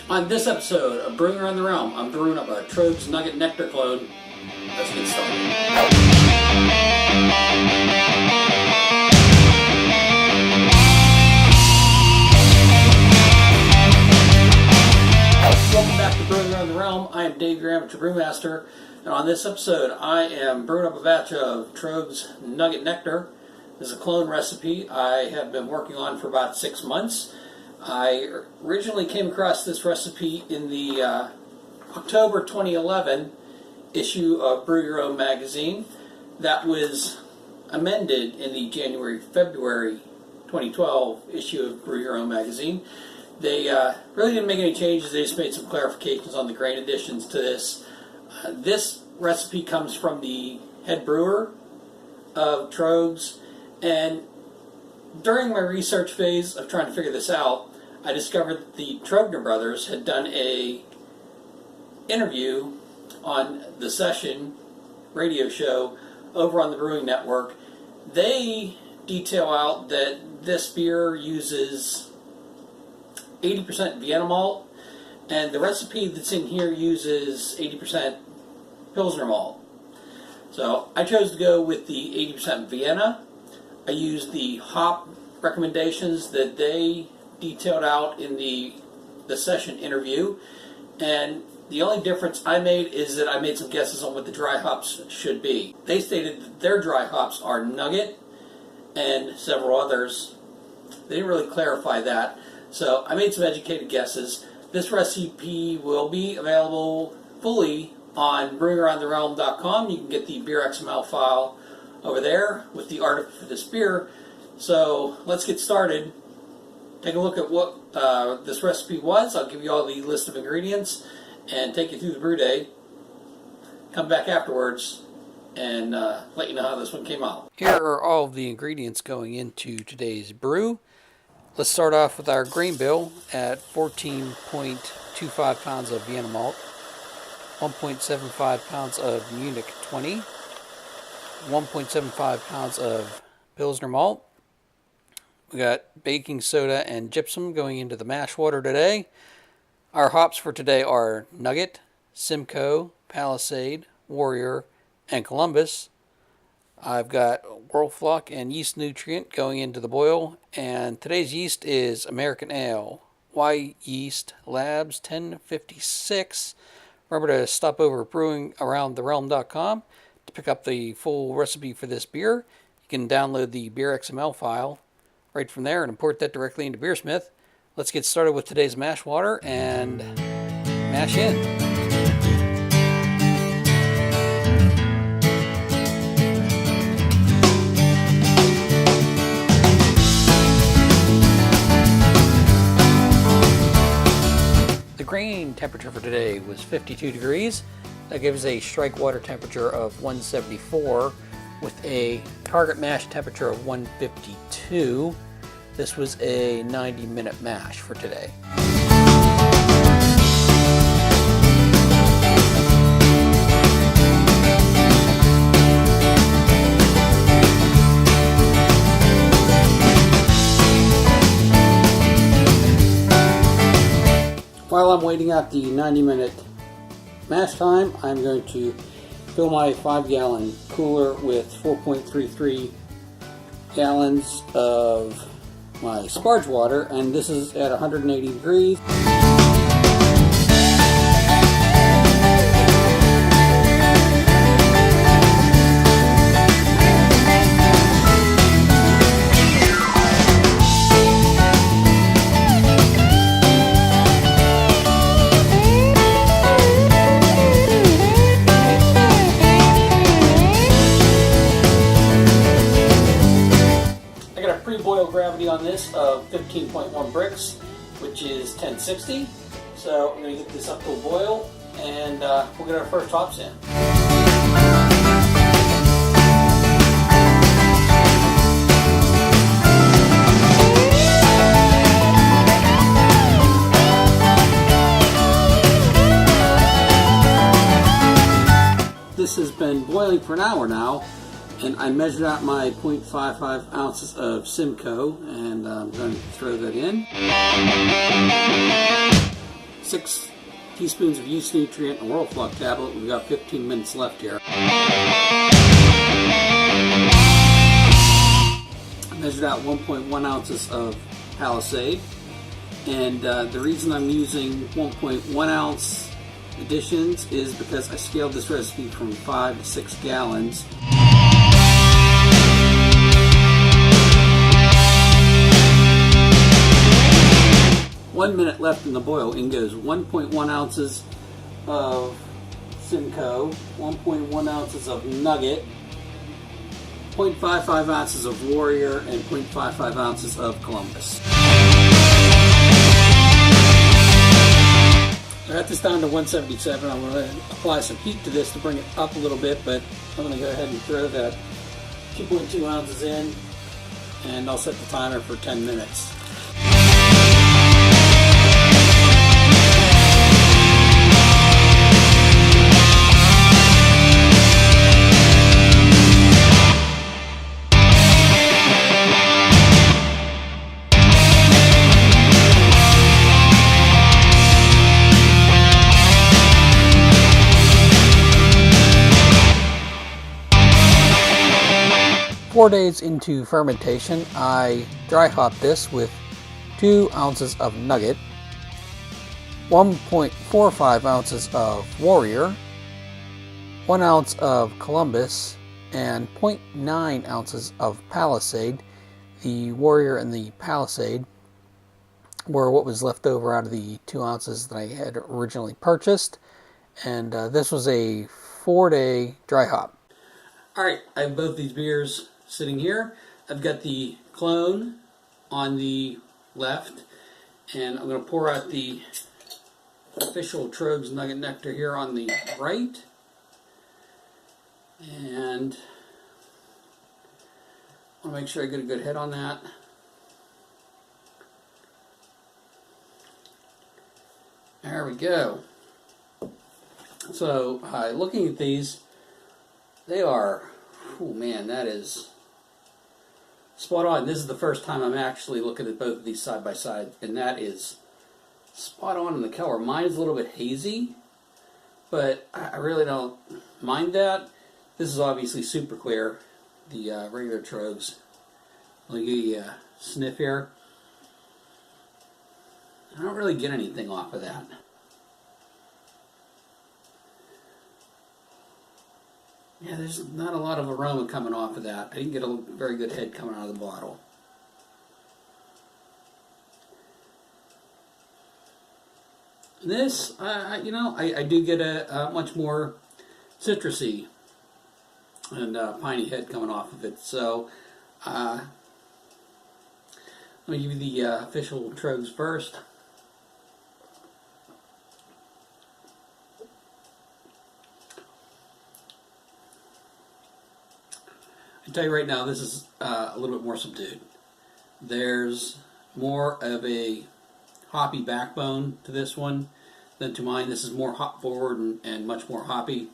On this episode of Brewing Around the Realm, I'm brewing up a Tröegs Nugget Nectar clone. Let's get started. Welcome back to Brewing Around the Realm. I am Dave, your amateur brewmaster, and on this episode I am brewing up a batch of Tröegs Nugget Nectar. This is a clone recipe I have been working on for about 6 months. I originally came across this recipe in the October 2011 issue of Brew Your Own magazine. That was amended in the January-February 2012 issue of Brew Your Own magazine. They really didn't make any changes. They just made some clarifications on the grain additions to this. This recipe comes from the head brewer of Tröegs, and during my research phase of trying to figure this out, I discovered that the Tröegs brothers had done a interview on the Session radio show over on the Brewing Network. They detail out that this beer uses 80% Vienna malt, and the recipe that's in here uses 80% Pilsner malt. So I chose to go with the 80% Vienna. I used the hop recommendations that they detailed out in the Session interview, and the only difference I made is that I made some guesses on what the dry hops should be. They stated that their dry hops are Nugget and several others. They didn't really clarify that, so I made some educated guesses. This recipe will be available fully on brewingaroundtherealm.com. You can get the Beer XML file over there with the article for this beer. So let's get started. Take a look at what this recipe was. I'll give you all the list of ingredients and take you through the brew day. Come back afterwards and let you know how this one came out. Here are all of the ingredients going into today's brew. Let's start off with our grain bill at 14.25 pounds of Vienna malt, 1.75 pounds of Munich 20, 1.75 pounds of Pilsner malt. We got baking soda and gypsum going into the mash water today. Our hops for today are Nugget, Simcoe, Palisade, Warrior, and Columbus. I've got Whirlflock and Yeast Nutrient going into the boil, and today's yeast is American Ale, Y Yeast Labs 1056. Remember to stop over at brewingaroundtherealm.com to pick up the full recipe for this beer. You can download the Beer XML file right from there and import that directly into Beersmith. Let's get started with today's mash water and mash in. The grain temperature for today was 52 degrees. That gives a strike water temperature of 174 with a target mash temperature of 152. This was a 90-minute mash for today. While I'm waiting out the 90-minute mash time, I'm going to fill my 5-gallon cooler with 4.33 gallons of my sparge water, and this is at 180 degrees. Pre-boil gravity on this of 15.1 bricks, which is 1060. So I'm going to get this up to a boil, and we'll get our first hops in. This has been boiling for an hour now, and I measured out my 0.55 ounces of Simcoe, and I'm going to throw that in. 6 teaspoons of yeast nutrient and World Flock tablet. We've got 15 minutes left here. I measured out 1.1 ounces of Palisade, and the reason I'm using 1.1 ounce additions is because I scaled this recipe from 5 to 6 gallons. One minute left in the boil. In goes 1.1 ounces of Simcoe, 1.1 ounces of Nugget, 0.55 ounces of Warrior, and 0.55 ounces of Columbus. I got this down to 177. I'm going to apply some heat to this to bring it up a little bit, but I'm going to go ahead and throw that 2.2 ounces in, and I'll set the timer for 10 minutes. Four days into fermentation, I dry hopped this with 2 ounces of Nugget, 1.45 ounces of Warrior, 1 ounce of Columbus, and 0.9 ounces of Palisade. The Warrior and the Palisade were what was left over out of the 2 ounces that I had originally purchased, and this was a 4-day dry hop. Alright, I have both these beers sitting here. I've got the clone on the left, and I'm going to pour out the official Tröegs Nugget Nectar here on the right. And I want to make sure I get a good head on that. There we go. So, looking at these, they are, oh man, that is spot on. This is the first time I'm actually looking at both of these side by side, and that is spot on in the color. Mine is a little bit hazy, but I really don't mind that. This is obviously super clear, the regular Tröegs. Let me give you a sniff here. I don't really get anything off of that. Yeah, there's not a lot of aroma coming off of that. I didn't get a very good head coming out of the bottle. This, I do get a much more citrusy and piney head coming off of it. So, let me give you the official Tröegs first. I tell you right now, this is a little bit more subdued. There's more of a hoppy backbone to this one than to mine. This is more hop forward and much more hoppy.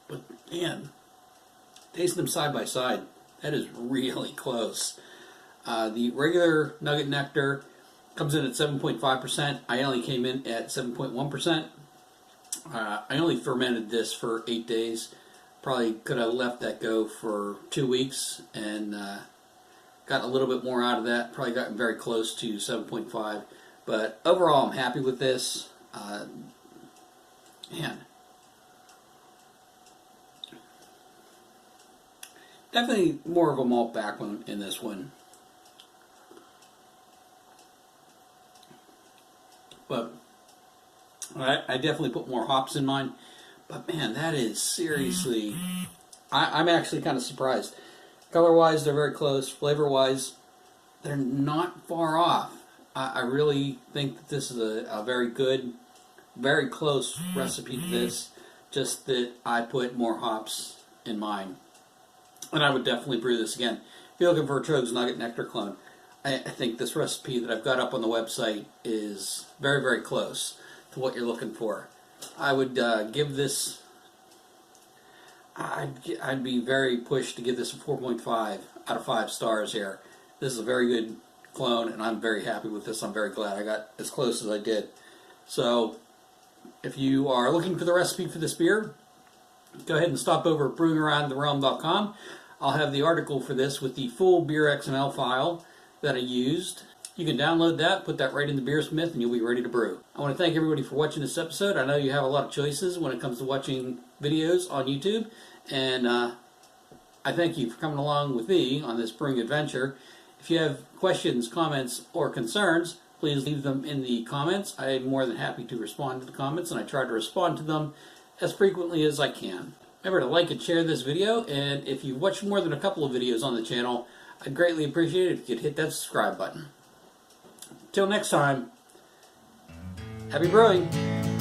But man, tasting them side by side, that is really close. The regular Nugget Nectar comes in at 7.5%. I only came in at 7.1%. I only fermented this for 8 days. Probably could have let that go for 2 weeks and got a little bit more out of that. Probably gotten very close to 7.5. But overall, I'm happy with this. Man, definitely more of a malt backbone in this one. But I definitely put more hops in mine, but man, that is seriously, I'm actually kind of surprised. Color-wise, they're very close. Flavor-wise, they're not far off. I really think that this is a very good, very close recipe to this, just that I put more hops in mine. And I would definitely brew this again. If you're looking for a Tröegs Nugget Nectar clone, I think this recipe that I've got up on the website is very, very close to what you're looking for. I would give this, I'd be very pushed to give this a 4.5 out of 5 stars here. This is a very good clone, and I'm very happy with this. I'm very glad I got as close as I did. So if you are looking for the recipe for this beer, go ahead and stop over at brewingaroundtherealm.com. I'll have the article for this with the full beer XML file that I used. You can download that, put that right in the Beersmith, and you'll be ready to brew. I want to thank everybody for watching this episode. I know you have a lot of choices when it comes to watching videos on YouTube, and I thank you for coming along with me on this brewing adventure. If you have questions, comments, or concerns, please leave them in the comments. I'm more than happy to respond to the comments, and I try to respond to them as frequently as I can. Remember to like and share this video, and if you've watched more than a couple of videos on the channel, I'd greatly appreciate it if you could hit that subscribe button. Till next time, happy brewing!